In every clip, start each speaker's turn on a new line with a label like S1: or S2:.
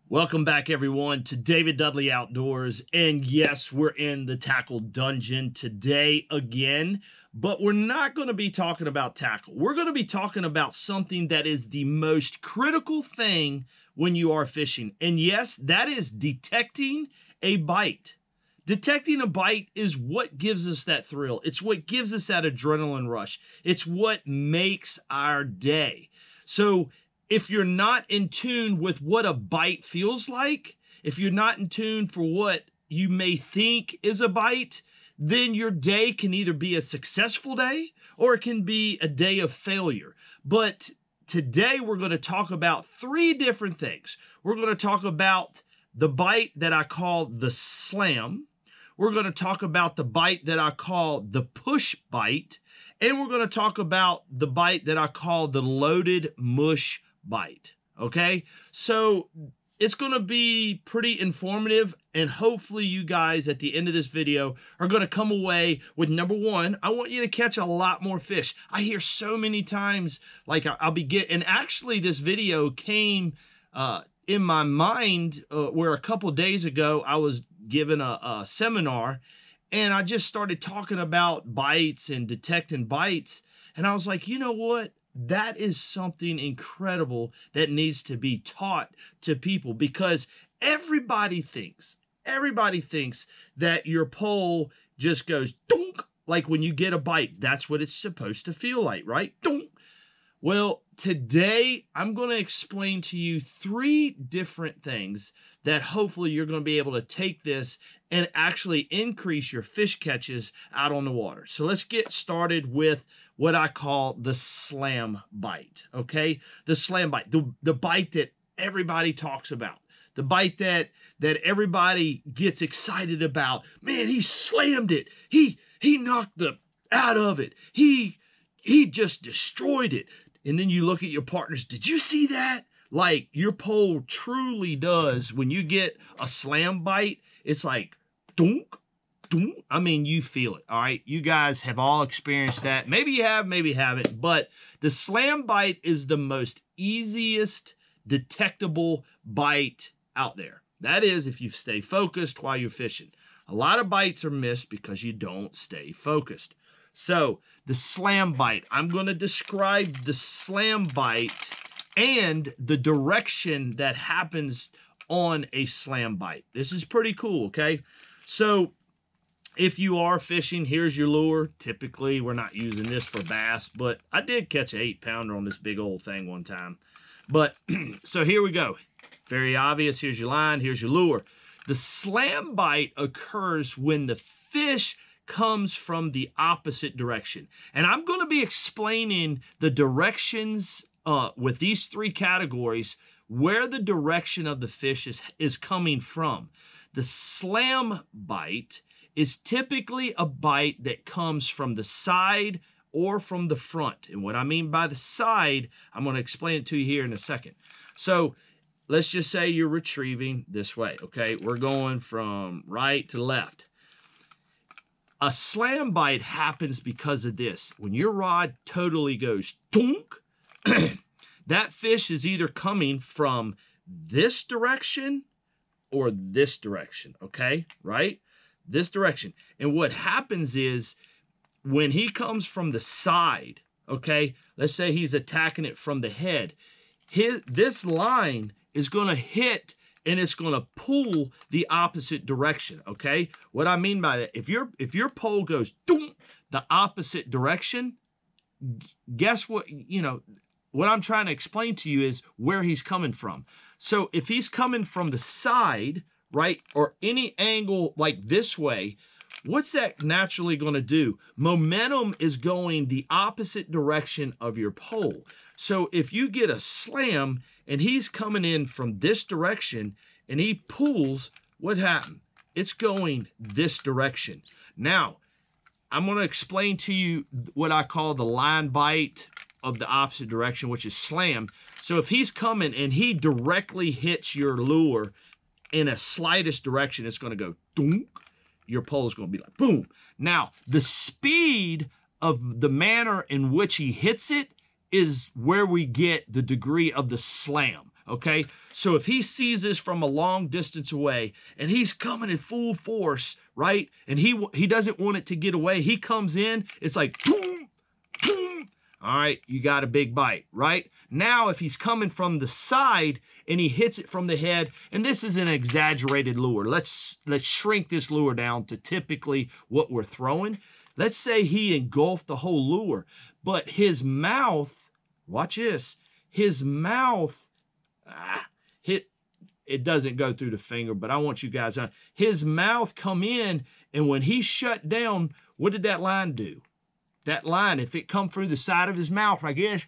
S1: Welcome back, everyone, to David Dudley Outdoors. And yes, we're in the tackle dungeon today again, but we're not going to be talking about tackle. We're going to be talking about something that is the most critical thing when you are fishing. And yes, that is detecting a bite. Detecting a bite is what gives us that thrill. It's what gives us that adrenaline rush. It's what makes our day. So if you're not in tune with what a bite feels like, if you're not in tune for what you may think is a bite, then your day can either be a successful day or it can be a day of failure. But today we're going to talk about three different things. We're going to talk about the bite that I call the slam. We're going to talk about the bite that I call the push bite. And we're going to talk about the bite that I call the loaded mush bite. Okay, so it's going to be pretty informative, and hopefully you guys at the end of this video are going to come away with, number one, I want you to catch a lot more fish. I hear so many times, like I'll be getting, and actually this video came in my mind where a couple days ago I was given a seminar, and I just started talking about bites and detecting bites, and I was like, you know what? That is something incredible that needs to be taught to people, because everybody thinks that your pole just goes dunk, like when you get a bite. That's what it's supposed to feel like, right? Dunk. Well, today I'm going to explain to you three different things that hopefully you're going to be able to take this and actually increase your fish catches out on the water. So let's get started with what I call the slam bite, okay? The slam bite, the bite that everybody talks about, the bite that everybody gets excited about. Man, he slammed it. He knocked the out of it. He just destroyed it. And then you look at your partners. Did you see that? Like, your pole truly does, when you get a slam bite, it's like dunk, dunk. I mean, you feel it, all right? You guys have all experienced that. Maybe you have, maybe you haven't, but the slam bite is the most easiest detectable bite out there. That is, if you stay focused while you're fishing. A lot of bites are missed because you don't stay focused. So the slam bite, I'm going to describe the slam bite and the direction that happens on a slam bite. This is pretty cool, okay? So if you are fishing, here's your lure. Typically, we're not using this for bass, but I did catch an 8-pounder on this big old thing one time. But so here we go. Very obvious. Here's your line. Here's your lure. The slam bite occurs when the fish comes from the opposite direction. And I'm going to be explaining the directions with these three categories, where the direction of the fish is coming from. The slam bite is typically a bite that comes from the side or from the front. And what I mean by the side, I'm going to explain it to you here in a second. So let's just say you're retrieving this way, okay? We're going from right to left. A slam bite happens because of this. When your rod totally goes dunk, that fish is either coming from this direction or this direction, okay? Right? This direction. And what happens is when he comes from the side, okay, let's say he's attacking it from the head, this line is going to hit and it's going to pull the opposite direction, okay? What I mean by that, if your pole goes dunk, the opposite direction, guess what, you know, what I'm trying to explain to you is where he's coming from. So if he's coming from the side, right, or any angle like this way, what's that naturally going to do? Momentum is going the opposite direction of your pole. So if you get a slam and he's coming in from this direction and he pulls, what happened? It's going this direction. Now, I'm going to explain to you what I call the line bite of the opposite direction, which is slam. So if he's coming and he directly hits your lure in a slightest direction, it's going to go dunk. Your pole is going to be like boom. Now, the speed of the manner in which he hits it is where we get the degree of the slam. okay? So if he sees this from a long distance away and he's coming in full force, right? And he doesn't want it to get away. He comes in, it's like, boom, boom. All right, you got a big bite, right? Now, if he's coming from the side and he hits it from the head, and this is an exaggerated lure. Let's shrink this lure down to typically what we're throwing. Let's say he engulfed the whole lure, but his mouth, watch this, his mouth, it doesn't go through the finger, but I want you guys to, his mouth come in, and when he shut down, what did that line do? That line, if it come through the side of his mouth, I guess,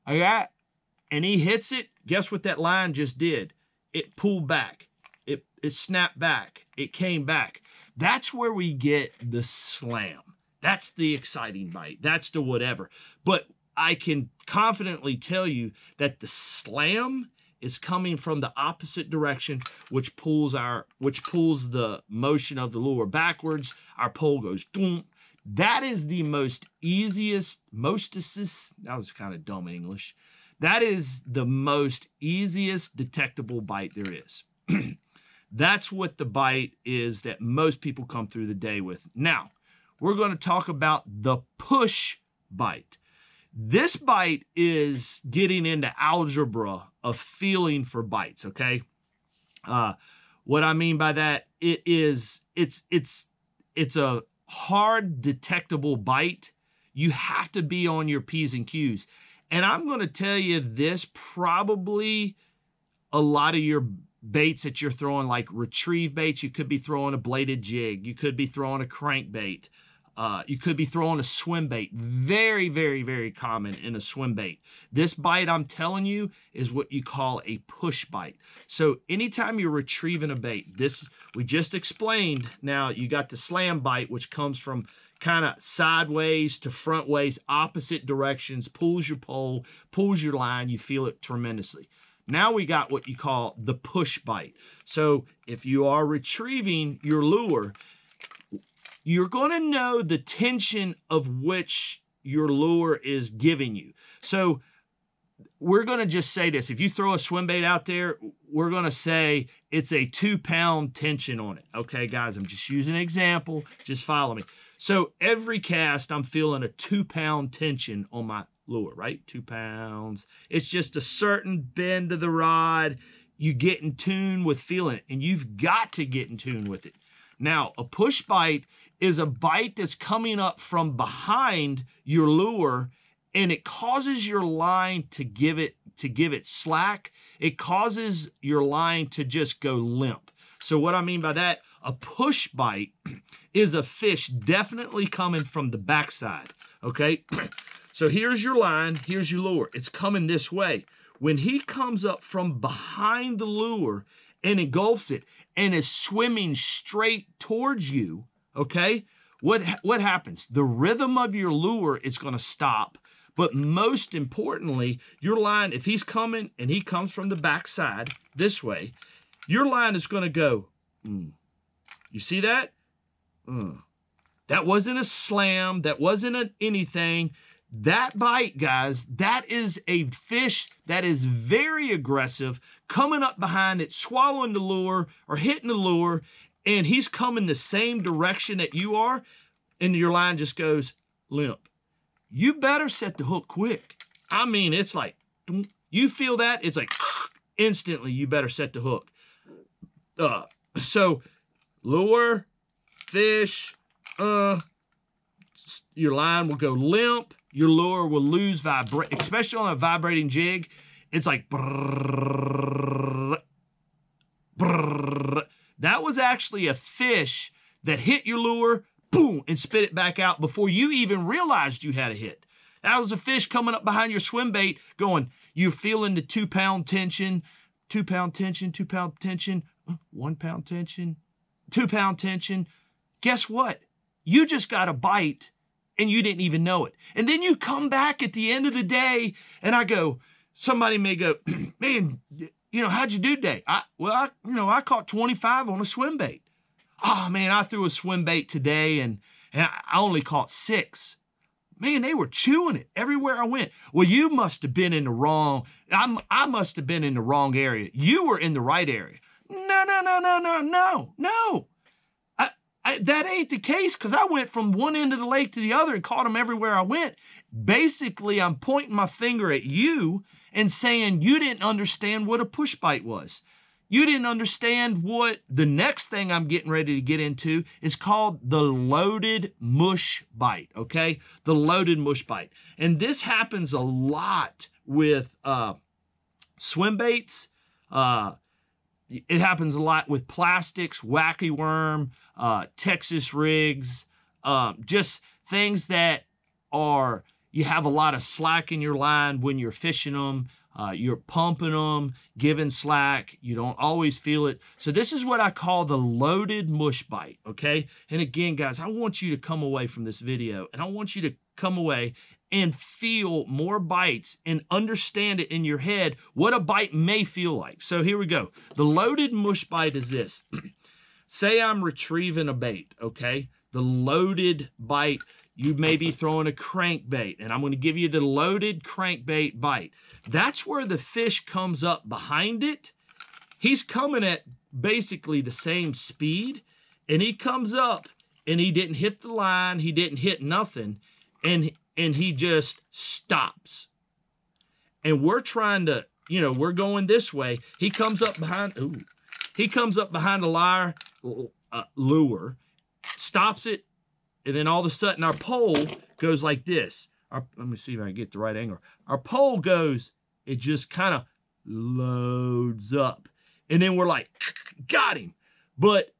S1: and he hits it, guess what that line just did? It pulled back. It snapped back. It came back. That's where we get the slam. That's the exciting bite. That's the whatever. But I can confidently tell you that the slam is coming from the opposite direction, which pulls the motion of the lure backwards. Our pole goes doom. That is the that was kind of dumb English. That is the most easiest detectable bite there is. That's what the bite is that most people come through the day with. Now, we're going to talk about the push bite. This bite is getting into algebra of feeling for bites, okay? What I mean by that, it's a hard detectable bite. You have to be on your P's and Q's. And I'm going to tell you this, probably a lot of your baits that you're throwing, like retrieve baits, you could be throwing a bladed jig. You could be throwing a crankbait. You could be throwing a swim bait. Very, very, very common in a swim bait. This bite I'm telling you is what you call a push bite. So anytime you're retrieving a bait, this we just explained. Now you got the slam bite, which comes from kind of sideways to front ways, opposite directions, pulls your pole, pulls your line. You feel it tremendously. Now we got what you call the push bite. So if you are retrieving your lure, you're going to know the tension of which your lure is giving you. So we're going to just say this. If you throw a swim bait out there, we're going to say it's a 2-pound tension on it. Okay, guys, I'm just using an example. Just follow me. So every cast, I'm feeling a 2-pound tension on my lure, right? 2 pounds. It's just a certain bend of the rod. You get in tune with feeling it, and you've got to get in tune with it. Now, a push bite is a bite that's coming up from behind your lure, and it causes your line to give it slack. It causes your line to just go limp. So what I mean by that, a push bite is a fish definitely coming from the backside, okay? So here's your line, here's your lure. It's coming this way. When he comes up from behind the lure and engulfs it and is swimming straight towards you, okay, what happens? The rhythm of your lure is going to stop, but most importantly, your line, if he's coming and he comes from the backside this way, your line is going to go, You see that? That wasn't a slam. That wasn't anything. That bite, guys, that is a fish that is very aggressive, coming up behind it, swallowing the lure or hitting the lure, and he's coming the same direction that you are, and your line just goes limp. You better set the hook quick. I mean, it's like, you feel that? It's like, instantly, you better set the hook. So, lure, fish, your line will go limp. Your lure will lose vibration, especially on a vibrating jig. It's like brrrr, brrrr. That was actually a fish that hit your lure, boom, and spit it back out before you even realized you had a hit. That was a fish coming up behind your swim bait going, you're feeling the 2-pound tension, 2-pound tension, 2-pound tension, 1-pound tension, 2-pound tension. Guess what? You just got a bite and you didn't even know it. And then you come back at the end of the day and I go, somebody may go, man, how'd you do today? I caught 25 on a swim bait. Oh man, I threw a swim bait today and I only caught 6. Man, they were chewing it everywhere I went. Well, you must have been in the wrong, I must have been in the wrong area. You were in the right area. No, no, no, no, no, no, no. That ain't the case, because I went from one end of the lake to the other and caught them everywhere I went. Basically, I'm pointing my finger at you and saying you didn't understand what a push bite was. You didn't understand what the next thing I'm getting ready to get into is called the loaded mush bite, okay? The loaded mush bite. And this happens a lot with swim baits. It happens a lot with plastics, wacky worm, Texas rigs, just things that are, you have a lot of slack in your line when you're fishing them. You're pumping them, giving slack. You don't always feel it. So this is what I call the loaded mush bite, okay? And again, guys, I want you to come away from this video, and I want you to come away and feel more bites and understand it in your head what a bite may feel like. So here we go. The loaded mush bite is this. Say I'm retrieving a bait, okay? The loaded bite, you may be throwing a crankbait, and I'm going to give you the loaded crankbait bite. That's where the fish comes up behind it. He's coming at basically the same speed, and he comes up, and he didn't hit the line, he didn't hit nothing, and he just stops. And we're trying to, you know, we're going this way. He comes up behind, he comes up behind the lure, stops it, and then all of a sudden our pole goes like this. Let me see if I can get the right angle. Our pole goes, it just kind of loads up. And then we're like, got him. But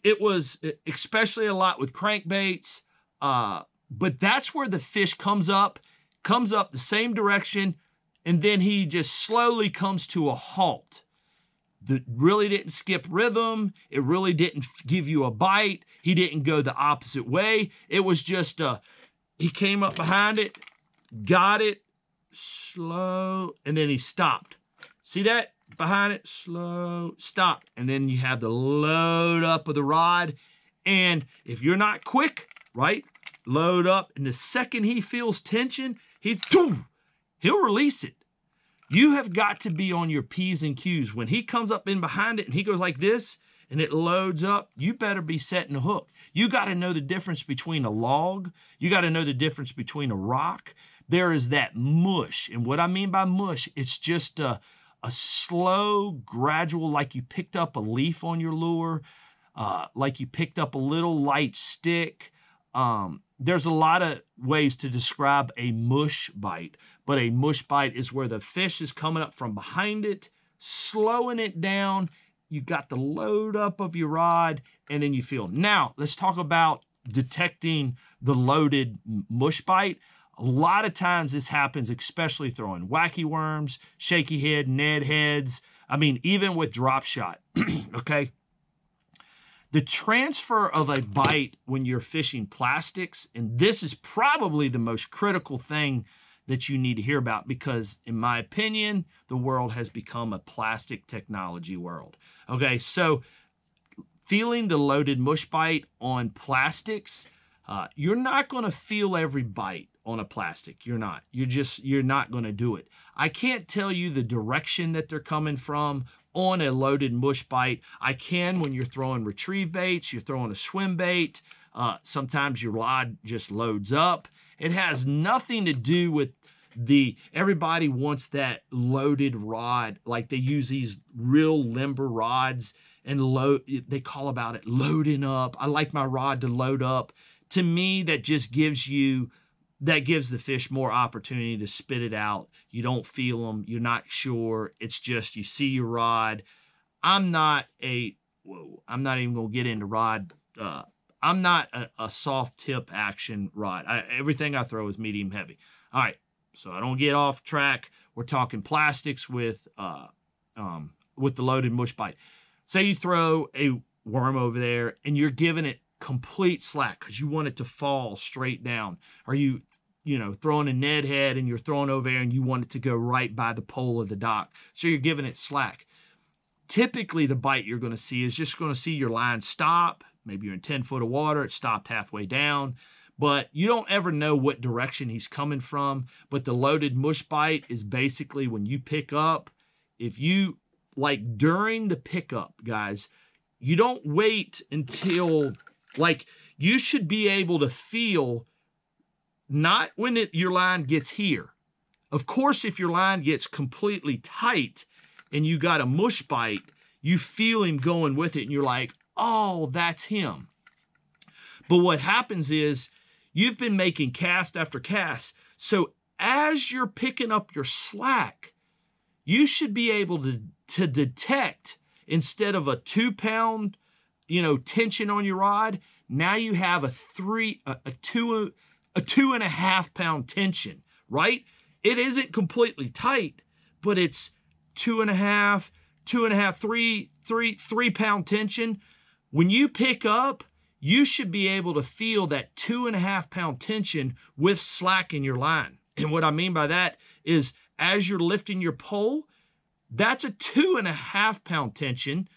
S1: it was, especially a lot with crankbaits, but that's where the fish comes up the same direction, and then he just slowly comes to a halt. That really didn't skip rhythm. It really didn't give you a bite. He didn't go the opposite way. It was just, he came up behind it, got it, slow, and then he stopped. See that? Behind it, slow, stop. And then you have the load up of the rod. And if you're not quick, right, load up, and the second he feels tension, he'll release it. You have got to be on your P's and Q's. When he comes up in behind it and he goes like this and it loads up, you better be setting a hook. You got to know the difference between a log. You got to know the difference between a rock. There is that mush. And what I mean by mush, it's just a slow, gradual, like you picked up a leaf on your lure, like you picked up a little light stick. There's a lot of ways to describe a mush bite, but a mush bite is where the fish is coming up from behind it, slowing it down. You got the load up of your rod, and then you feel. Now, let's talk about detecting the loaded mush bite. A lot of times this happens, especially throwing wacky worms, shaky head, Ned heads. I mean, even with drop shot, okay? The transfer of a bite when you're fishing plastics, and this is probably the most critical thing that you need to hear about, because in my opinion, the world has become a plastic technology world. Okay, so feeling the loaded mush bite on plastics, you're not going to feel every bite on a plastic. You're not. You're not going to do it. I can't tell you the direction that they're coming from on a loaded mush bite. I can when you're throwing retrieve baits, you're throwing a swim bait. Sometimes your rod just loads up. It has nothing to do with everybody wants that loaded rod. Like they use these real limber rods and they call about it loading up. I like my rod to load up. To me, that just gives the fish more opportunity to spit it out. You don't feel them. You're not sure. It's just you see your rod. I'm not even going to get into rod. I'm not a soft tip action rod. Everything I throw is medium heavy. All right, so I don't get off track. We're talking plastics with the loaded mush bite. Say you throw a worm over there and you're giving it complete slack because you want it to fall straight down, or you throwing a Ned head and you're throwing over there and you want it to go right by the pole of the dock, so you're giving it slack. Typically the bite you're going to see is just going to see your line stop. Maybe you're in 10 foot of water, it stopped halfway down, but you don't ever know what direction he's coming from. But the loaded mush bite is basically when you pick up, if you, like during the pickup, guys, you don't wait until, like, you should be able to feel, not when your line gets here. Of course, if your line gets completely tight and you got a mush bite, you feel him going with it and you're like, oh, that's him. But what happens is you've been making cast after cast. So as you're picking up your slack, you should be able to detect, instead of a 2 pound, tension on your rod, now you have a 2.5 pound tension, right? It isn't completely tight, but it's 2.5, 3 pound tension. When you pick up, you should be able to feel that 2.5 pound tension with slack in your line. And what I mean by that is, as you're lifting your pole, that's a 2.5 pound tension.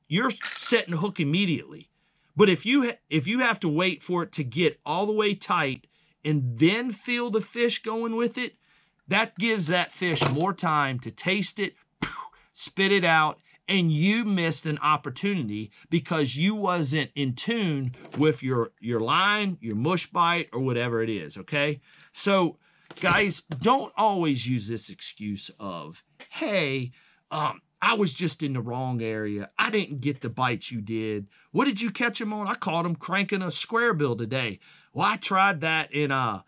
S1: You're setting the hook immediately. But if you have to wait for it to get all the way tight and then feel the fish going with it, that gives that fish more time to taste it, spit it out, and you missed an opportunity because you wasn't in tune with your line, your mush bite, or whatever it is, okay? So, guys, don't always use this excuse of, hey, I was just in the wrong area. I didn't get the bites you did. What did you catch him on? I caught him cranking a square bill today. Well, I tried that and I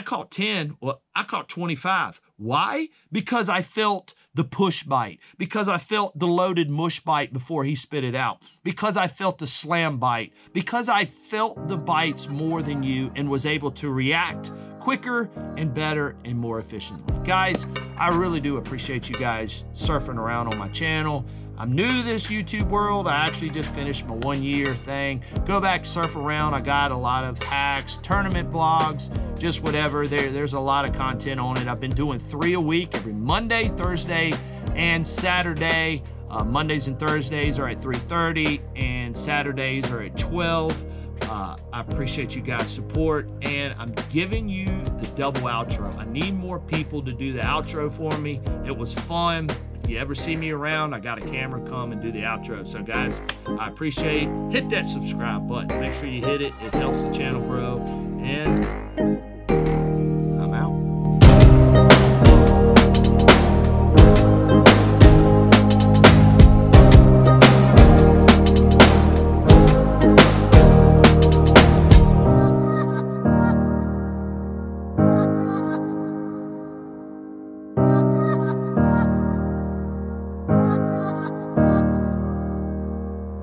S1: caught 10. Well, I caught 25. Why? Because I felt the push bite. Because I felt the loaded mush bite before he spit it out. Because I felt the slam bite. Because I felt the bites more than you and was able to react quicker and better and more efficiently. Guys, I really do appreciate you guys surfing around on my channel. I'm new to this YouTube world. I actually just finished my 1-year thing. Go back, surf around. I got a lot of hacks, tournament blogs, just whatever. There's a lot of content on it. I've been doing 3 a week, every Monday, Thursday, and Saturday. Mondays and Thursdays are at 3:30, and Saturdays are at 12. I appreciate you guys' support, and I'm giving you the double outro. I need more people to do the outro for me. It was fun. If you ever see me around, I got a camera, come and do the outro. So guys, I appreciate it. Hit that subscribe button. Make sure you hit it. It helps the channel grow. And